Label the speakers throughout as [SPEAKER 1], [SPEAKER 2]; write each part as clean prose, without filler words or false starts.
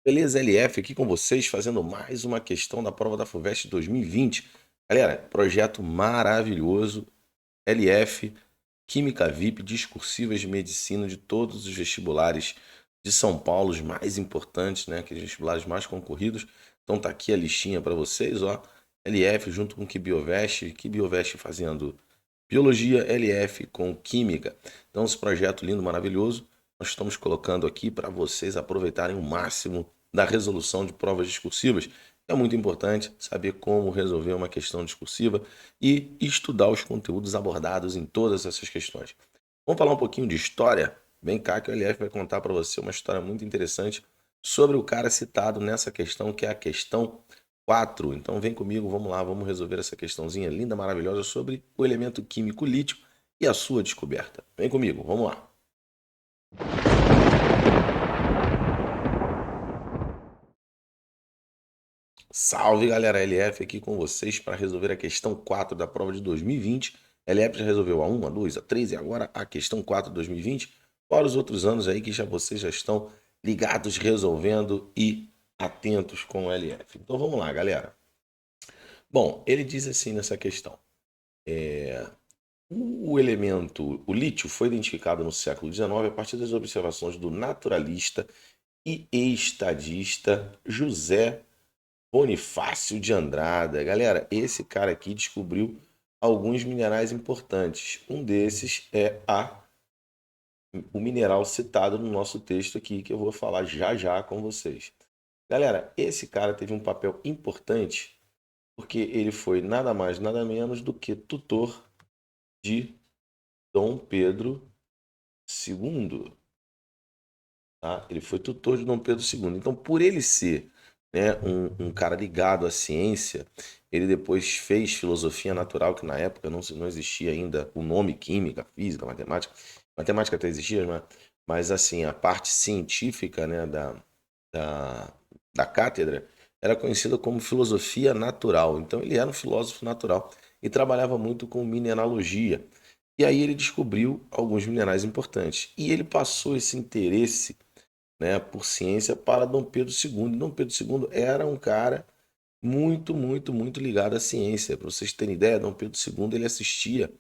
[SPEAKER 1] Beleza, LF aqui com vocês, fazendo mais uma questão da prova da FUVEST 2020. Galera, projeto maravilhoso, LF, Química VIP, discursivas de medicina de todos os vestibulares de São Paulo, os mais importantes, né, aqueles vestibulares mais concorridos. Então tá aqui a listinha para vocês, ó. LF junto com Quibiovest fazendo Biologia, LF com Química. Então esse projeto lindo, maravilhoso, nós estamos colocando aqui para vocês aproveitarem o máximo da resolução de provas discursivas. É muito importante saber como resolver uma questão discursiva e estudar os conteúdos abordados em todas essas questões. Vamos falar um pouquinho de história? Vem cá que o LF vai contar para você uma história muito interessante sobre o cara citado nessa questão, que é a questão 4. Então vem comigo, vamos lá, vamos resolver essa questãozinha linda, maravilhosa sobre o elemento químico lítio e a sua descoberta. Vem comigo, vamos lá. Salve galera, LF aqui com vocês para resolver a questão 4 da prova de 2020. LF já resolveu a 1, a 2, a 3 e agora a questão 4 de 2020. Fora os outros anos aí que vocês já estão ligados, resolvendo e atentos com o LF. Então vamos lá, galera. Bom, ele diz assim nessa questão. O elemento, o lítio, foi identificado no século XIX a partir das observações do naturalista e estadista José Bonifácio de Andrada. Galera, esse cara aqui descobriu alguns minerais importantes. Um desses é o mineral citado no nosso texto aqui, que eu vou falar já já com vocês. Galera, esse cara teve um papel importante porque ele foi nada mais, nada menos do que tutor de Dom Pedro II. Tá? Ele foi tutor de Dom Pedro II. Então, por ele ser, né, um cara ligado à ciência, ele depois fez filosofia natural, que na época não existia ainda o nome química, física, matemática. Matemática até existia, mas assim, a parte científica, né, da, da cátedra era conhecida como filosofia natural. Então, ele era um filósofo natural e trabalhava muito com mineralogia. E aí ele descobriu alguns minerais importantes. E ele passou esse interesse, né, por ciência para Dom Pedro II. Dom Pedro II era um cara muito ligado à ciência. Para vocês terem ideia, Dom Pedro II ele assistia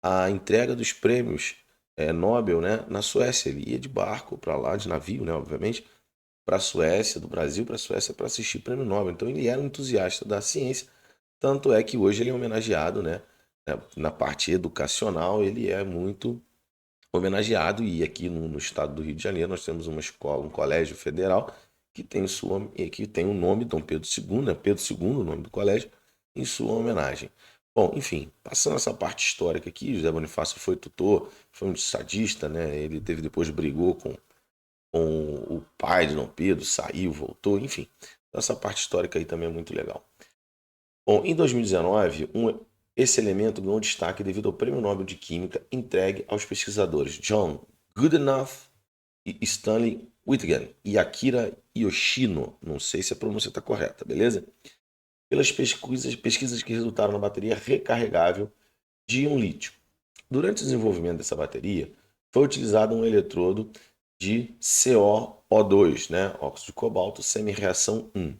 [SPEAKER 1] à entrega dos prêmios Nobel, né, na Suécia. Ele ia de barco para lá, de navio, né, obviamente, para a Suécia, do Brasil para a Suécia, para assistir o prêmio Nobel. Então ele era um entusiasta da ciência, tanto é que hoje ele é homenageado, né, na parte educacional, ele é muito homenageado. E aqui no estado do Rio de Janeiro nós temos uma escola, um colégio federal que tem o nome Dom Pedro II, né? Pedro II, o nome do colégio, em sua homenagem. Bom, enfim, passando essa parte histórica aqui, José Bonifácio foi tutor, foi um sadista, né? Ele teve depois brigou com o pai de Dom Pedro, saiu, voltou, enfim. Então, essa parte histórica aí também é muito legal. Bom, em 2019, esse elemento ganhou destaque devido ao Prêmio Nobel de Química entregue aos pesquisadores John Goodenough e Stanley Whittigan e Akira Yoshino. Não sei se a pronúncia está correta, beleza? Pelas pesquisas que resultaram na bateria recarregável de íon lítio. Durante o desenvolvimento dessa bateria, foi utilizado um eletrodo de CoO2, né? Óxido de cobalto, semi-reação 1.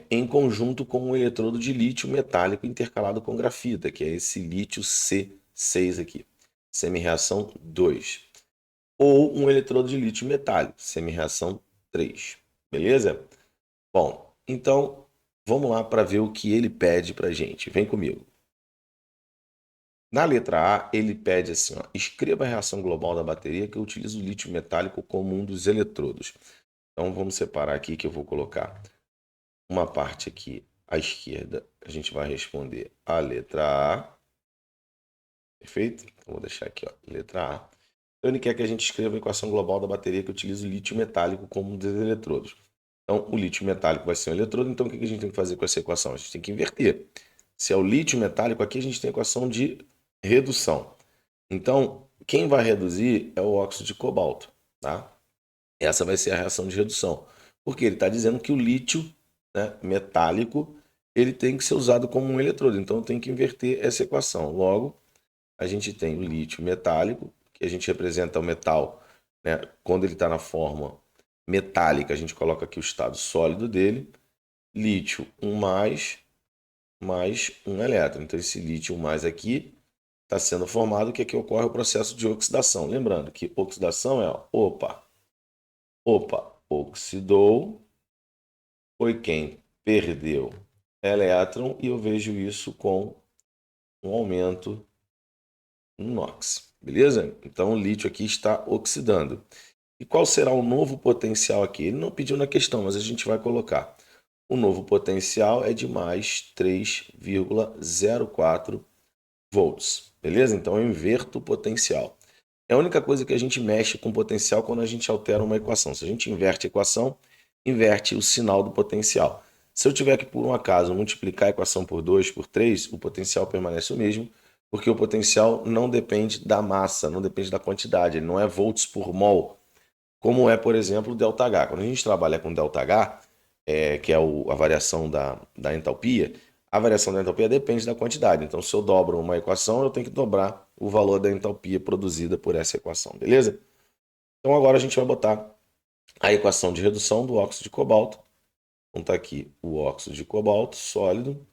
[SPEAKER 1] Em conjunto com um eletrodo de lítio metálico intercalado com grafita, que é esse lítio C6 aqui, semi-reação 2. Ou um eletrodo de lítio metálico, semi-reação 3. Beleza? Bom, então vamos lá para ver o que ele pede para gente. Vem comigo. Na letra A, ele pede assim, ó, escreva a reação global da bateria que utiliza o lítio metálico como um dos eletrodos. Então vamos separar aqui que eu vou colocar uma parte aqui à esquerda. A gente vai responder a letra A. Perfeito? Então vou deixar aqui, ó, letra A. Então ele quer que a gente escreva a equação global da bateria que utiliza o lítio metálico como um dos eletrodos. Então o lítio metálico vai ser um eletrodo, então o que a gente tem que fazer com essa equação? A gente tem que inverter. Se é o lítio metálico, aqui a gente tem a equação de redução. Então, quem vai reduzir é o óxido de cobalto, tá? Essa vai ser a reação de redução. Porque ele está dizendo que o lítio, né, metálico, ele tem que ser usado como um eletrodo. Então, tem que inverter essa equação. Logo, a gente tem o lítio metálico, que a gente representa o metal, né, quando ele está na forma metálica, a gente coloca aqui o estado sólido dele. Lítio 1+, mais 1 elétron. Então, esse lítio 1+ aqui está sendo formado, que aqui ocorre o processo de oxidação. Lembrando que oxidação é, opa, oxidou, foi quem perdeu elétron, e eu vejo isso com um aumento no NOx, beleza? Então, o lítio aqui está oxidando. E qual será o novo potencial aqui? Ele não pediu na questão, mas a gente vai colocar. O novo potencial é de mais 3,04 volts, beleza? Então, eu inverto o potencial. É a única coisa que a gente mexe com potencial quando a gente altera uma equação. Se a gente inverte a equação, inverte o sinal do potencial. Se eu tiver que, por um acaso, multiplicar a equação por 2, por 3, o potencial permanece o mesmo, porque o potencial não depende da massa, não depende da quantidade, ele não é volts por mol, como é, por exemplo, o ΔH. Quando a gente trabalha com ΔH, que é a variação da entalpia, a variação da entalpia depende da quantidade. Então, se eu dobro uma equação, eu tenho que dobrar o valor da entalpia produzida por essa equação, beleza? Então, agora a gente vai botar a equação de redução do óxido de cobalto. Então, está aqui o óxido de cobalto sólido,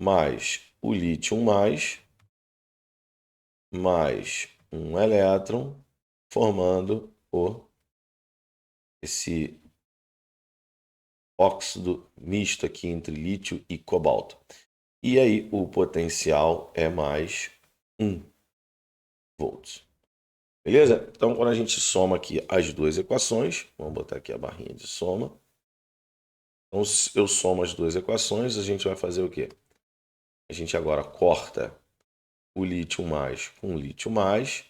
[SPEAKER 1] mais o lítio mais um elétron, formando esse óxido misto aqui entre lítio e cobalto. E aí o potencial é mais 1 volts. Beleza? Então, quando a gente soma aqui as duas equações, vamos botar aqui a barrinha de soma. Então, se eu somo as duas equações, a gente vai fazer o quê? A gente agora corta o lítio mais com o lítio mais,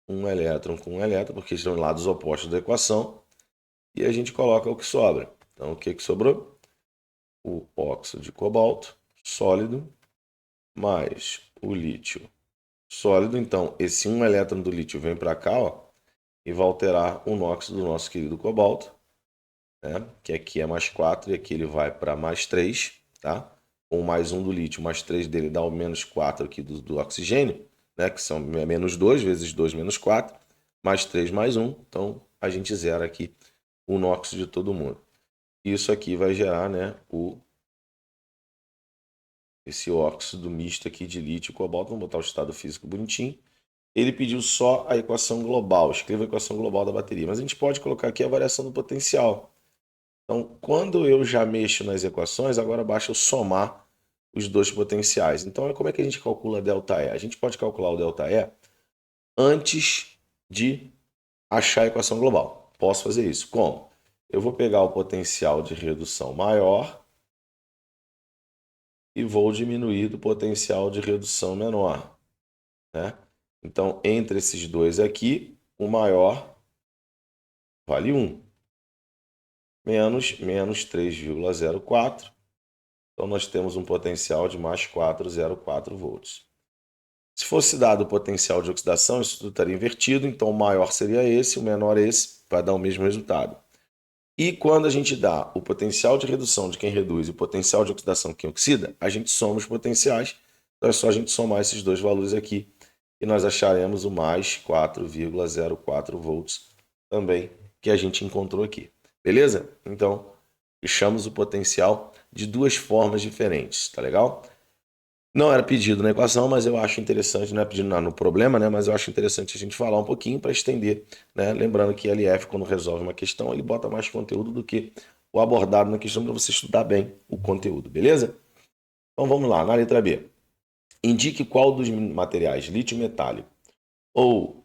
[SPEAKER 1] um elétron com um elétron, porque estão em lados opostos da equação, e a gente coloca o que sobra. Então, o que sobrou? O óxido de cobalto sólido mais o lítio sólido. Então, esse um elétron do lítio vem para cá, ó, e vai alterar o NOx do nosso querido cobalto, né? Que aqui é mais 4 e aqui ele vai para mais 3, tá? Com mais 1 do lítio, mais 3 dele dá o menos 4 aqui do oxigênio, né? Que são menos 2 vezes 2 menos 4, mais 3 mais 1. Então, a gente zera aqui o NOx de todo mundo. Isso aqui vai gerar, né, esse óxido misto aqui de lítio e cobalto. Vamos botar o estado físico bonitinho. Ele pediu só a equação global. Escreva a equação global da bateria. Mas a gente pode colocar aqui a variação do potencial. Então, quando eu já mexo nas equações, agora basta eu somar os dois potenciais. Então, como é que a gente calcula ΔE? A gente pode calcular o ΔE antes de achar a equação global. Posso fazer isso. Como? Eu vou pegar o potencial de redução maior e vou diminuir do potencial de redução menor, né? Então, entre esses dois aqui, o maior vale 1. Menos 3,04. Então, nós temos um potencial de mais 4,04 volts. Se fosse dado o potencial de oxidação, isso tudo estaria invertido. Então, o maior seria esse, o menor esse, para dar o mesmo resultado. E quando a gente dá o potencial de redução de quem reduz e o potencial de oxidação de quem oxida, a gente soma os potenciais. Então, é só a gente somar esses dois valores aqui e nós acharemos o mais 4,04 volts também que a gente encontrou aqui. Beleza? Então, fechamos o potencial de duas formas diferentes, tá legal? Não era pedido na equação, mas eu acho interessante, não é pedido no problema, né? Mas eu acho interessante a gente falar um pouquinho para estender, né? Lembrando que LF, quando resolve uma questão, ele bota mais conteúdo do que o abordado na questão para você estudar bem o conteúdo, beleza? Então vamos lá, na letra B. Indique qual dos materiais lítio metálico ou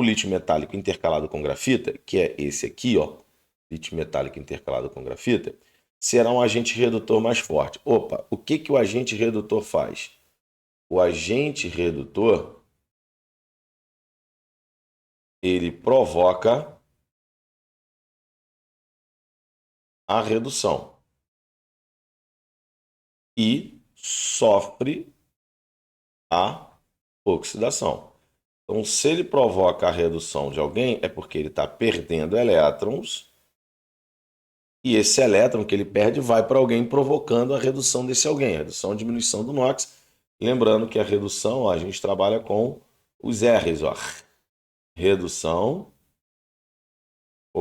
[SPEAKER 1] lítio metálico intercalado com grafita, que é esse aqui, ó, lítio metálico intercalado com grafita, será um agente redutor mais forte. Opa, o que o agente redutor faz? O agente redutor, ele provoca a redução e sofre a oxidação. Então, se ele provoca a redução de alguém, é porque ele está perdendo elétrons e esse elétron que ele perde vai para alguém provocando a redução desse alguém, a redução e diminuição do NOx. Lembrando que a redução, ó, a gente trabalha com os R's, ó. Redução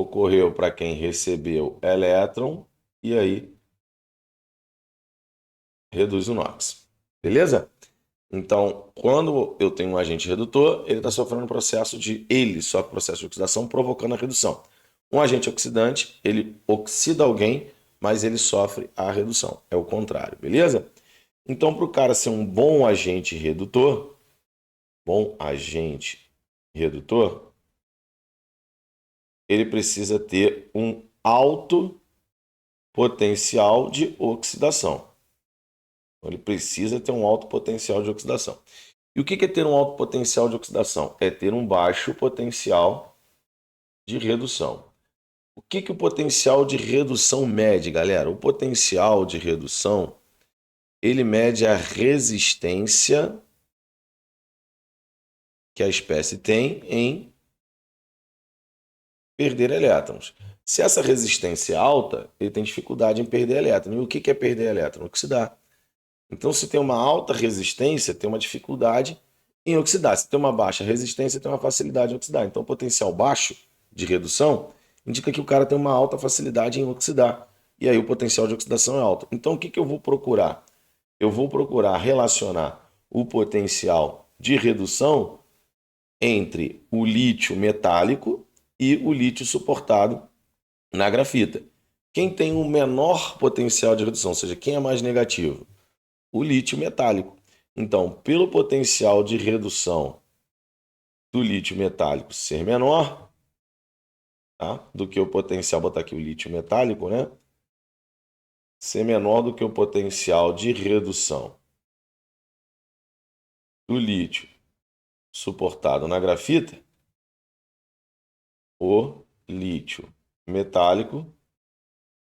[SPEAKER 1] ocorreu para quem recebeu elétron e aí reduz o NOx. Beleza? Então, quando eu tenho um agente redutor, ele está sofrendo um processo ele sofre processo de oxidação provocando a redução. Um agente oxidante, ele oxida alguém, mas ele sofre a redução. É o contrário, beleza? Então, para o cara ser um bom agente redutor, ele precisa ter um alto potencial de oxidação. Então, ele precisa ter um alto potencial de oxidação. E o que é ter um alto potencial de oxidação? É ter um baixo potencial de redução. O que o potencial de redução mede, galera? O potencial de redução, ele mede a resistência que a espécie tem em perder elétrons. Se essa resistência é alta, ele tem dificuldade em perder elétron. E o que é perder elétron? Oxidar. Então, se tem uma alta resistência, tem uma dificuldade em oxidar. Se tem uma baixa resistência, tem uma facilidade em oxidar. Então, potencial baixo de redução indica que o cara tem uma alta facilidade em oxidar. E aí o potencial de oxidação é alto. Então, o que eu vou procurar? Eu vou procurar relacionar o potencial de redução entre o lítio metálico e o lítio suportado na grafita. Quem tem o menor potencial de redução, ou seja, quem é mais negativo? O lítio metálico. Então, pelo potencial de redução do lítio metálico ser menor, tá? Do que o potencial, botar aqui o lítio metálico, né? Ser menor do que o potencial de redução do lítio suportado na grafita, o lítio metálico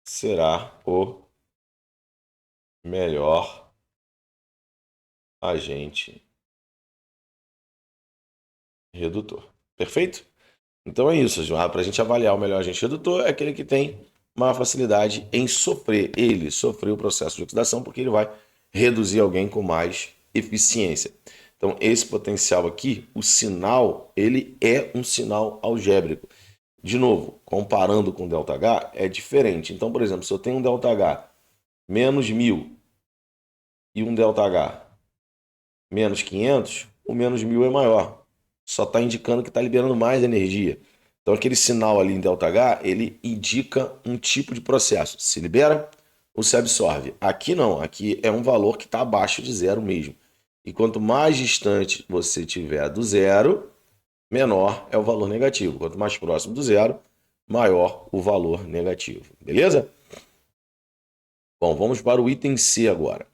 [SPEAKER 1] será o melhor agente redutor. Perfeito? Então é isso, para a gente avaliar o melhor agente redutor é aquele que tem maior facilidade em sofrer o processo de oxidação, porque ele vai reduzir alguém com mais eficiência. Então esse potencial aqui, o sinal, ele é um sinal algébrico. De novo, comparando com o ΔH, é diferente. Então, por exemplo, se eu tenho um ΔH menos 1000 e um ΔH menos 500, o menos 1000 é maior. Só está indicando que está liberando mais energia. Então, aquele sinal ali em ΔH, ele indica um tipo de processo. Se libera ou se absorve. Aqui não, aqui é um valor que está abaixo de zero mesmo. E quanto mais distante você tiver do zero, menor é o valor negativo. Quanto mais próximo do zero, maior o valor negativo. Beleza? Bom, vamos para o item C agora.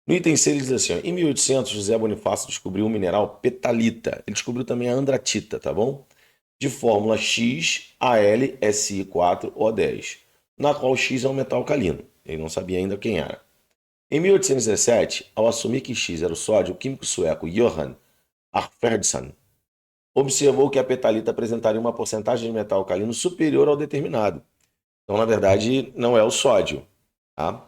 [SPEAKER 1] No item C ele diz assim, ó, em 1800 José Bonifácio descobriu o mineral petalita. Ele descobriu também a andratita, tá bom? De fórmula XAlSi4O10, na qual X é um metal alcalino. Ele não sabia ainda quem era. Em 1817, ao assumir que X era o sódio, o químico sueco Johan Arfvedson observou que a petalita apresentaria uma porcentagem de metal alcalino superior ao determinado. Então, na verdade, não é o sódio, tá?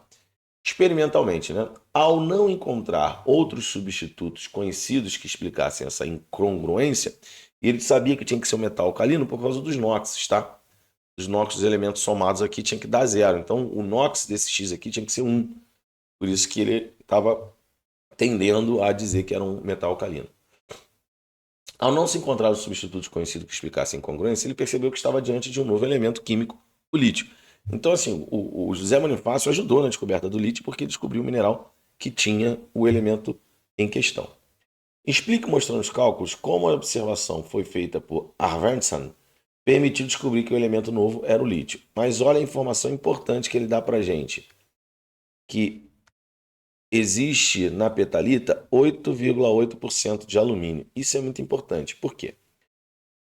[SPEAKER 1] Experimentalmente, né? Ao não encontrar outros substitutos conhecidos que explicassem essa incongruência, ele sabia que tinha que ser um metal alcalino por causa dos NOx, tá? Os NOx, os elementos somados aqui, tinha que dar zero. Então, o NOx desse X aqui tinha que ser 1. Por isso que ele estava tendendo a dizer que era um metal alcalino. Ao não se encontrar os substitutos conhecidos que explicassem incongruência, ele percebeu que estava diante de um novo elemento químico, o lítio. Então, assim, o José Bonifácio ajudou na descoberta do lítio porque descobriu o mineral que tinha o elemento em questão. Explique mostrando os cálculos como a observação foi feita por Arfvedson permitiu descobrir que o elemento novo era o lítio. Mas olha a informação importante que ele dá para a gente, que existe na petalita 8,8% de alumínio. Isso é muito importante. Por quê?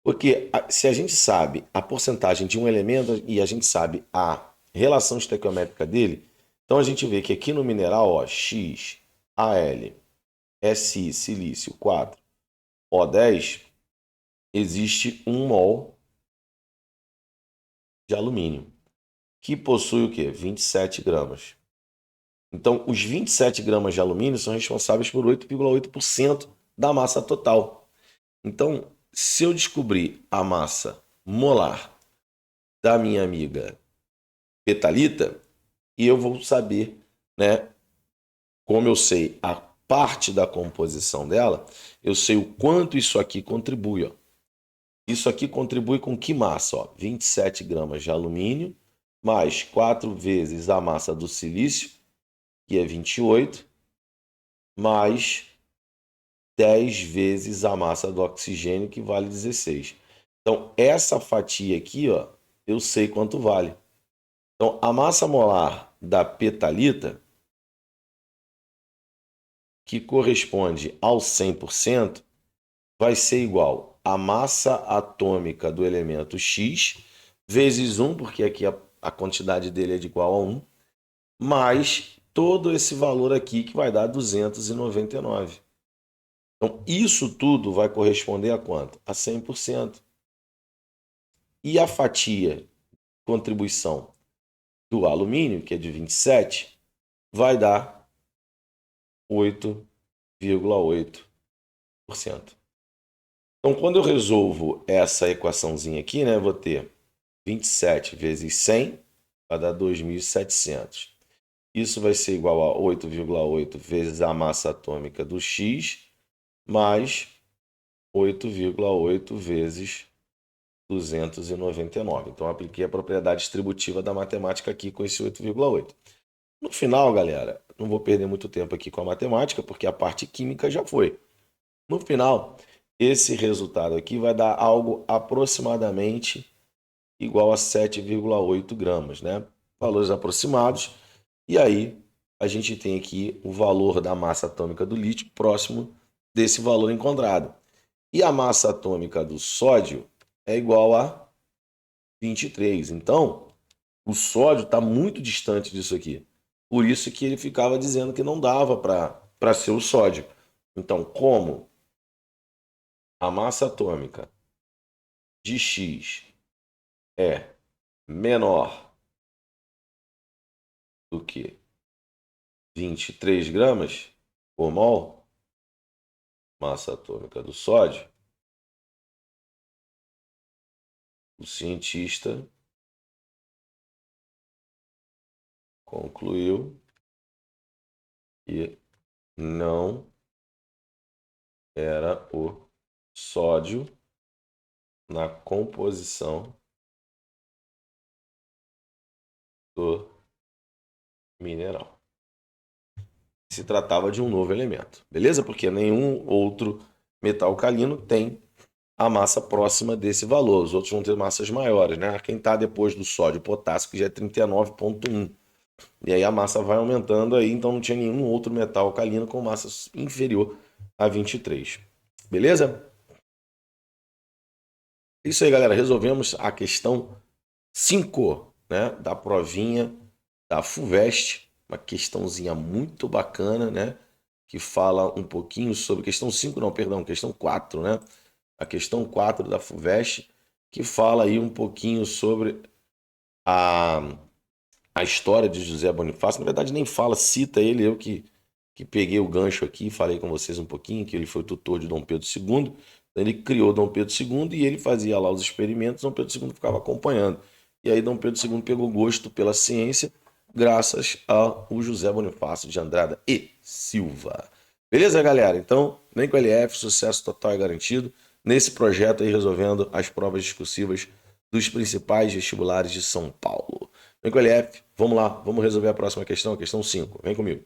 [SPEAKER 1] Porque se a gente sabe a porcentagem de um elemento e a gente sabe a relação estequiométrica dele, então a gente vê que aqui no mineral, ó, X, Al, Si, silício 4, O10, existe 1 mol de alumínio, que possui o quê? 27 gramas. Então, os 27 gramas de alumínio são responsáveis por 8,8% da massa total. Então, se eu descobrir a massa molar da minha amiga petalita e eu vou saber, né, como eu sei a parte da composição dela, eu sei o quanto isso aqui contribui, ó. Isso aqui contribui com que massa? Ó? 27 gramas de alumínio, mais 4 vezes a massa do silício, que é 28, mais 10 vezes a massa do oxigênio, que vale 16. Então, essa fatia aqui, ó, eu sei quanto vale. Então, a massa molar da petalita, que corresponde ao 100%, vai ser igual à massa atômica do elemento X vezes 1, porque aqui a quantidade dele é de igual a 1, mais todo esse valor aqui que vai dar 299. Então, isso tudo vai corresponder a quanto? A 100%. E a fatia contribuição do alumínio, que é de 27, vai dar 8,8%. Então, quando eu resolvo essa equaçãozinha aqui, né, eu vou ter 27 vezes 100, vai dar 2.700. Isso vai ser igual a 8,8 vezes a massa atômica do X, mais 8,8 vezes 299. Então, eu apliquei a propriedade distributiva da matemática aqui com esse 8,8. No final, galera, não vou perder muito tempo aqui com a matemática, porque a parte química já foi. No final, esse resultado aqui vai dar algo aproximadamente igual a 7,8 gramas, né? Valores aproximados. E aí, a gente tem aqui o valor da massa atômica do lítio próximo desse valor encontrado. E a massa atômica do sódio é igual a 23. Então, o sódio está muito distante disso aqui. Por isso que ele ficava dizendo que não dava para ser o sódio. Então, como a massa atômica de X é menor do que 23 gramas por mol, massa atômica do sódio, o cientista concluiu que não era o sódio na composição do mineral. Se tratava de um novo elemento, beleza? Porque nenhum outro metal alcalino tem a massa próxima desse valor. Os outros vão ter massas maiores, né? Quem está depois do sódio e potássio, que já é 39,1. E aí a massa vai aumentando aí, então não tinha nenhum outro metal alcalino com massa inferior a 23. Beleza? Isso aí, galera. Resolvemos a questão 5, né, da provinha da FUVEST. Uma questãozinha muito bacana, né? Que fala um pouquinho sobre... Questão 5 não, perdão, questão 4, né? A questão 4 da FUVEST, que fala aí um pouquinho sobre a história de José Bonifácio. Na verdade, nem fala, cita ele, eu que peguei o gancho aqui, falei com vocês um pouquinho, que ele foi tutor de Dom Pedro II. Ele criou Dom Pedro II e ele fazia lá os experimentos, Dom Pedro II ficava acompanhando. E aí Dom Pedro II pegou gosto pela ciência, graças ao José Bonifácio de Andrada e Silva. Beleza, galera? Então, vem com o LF, sucesso total e garantido nesse projeto aí, resolvendo as provas discursivas dos principais vestibulares de São Paulo. Vem com o LF, vamos lá, vamos resolver a próxima questão, a questão 5. Vem comigo.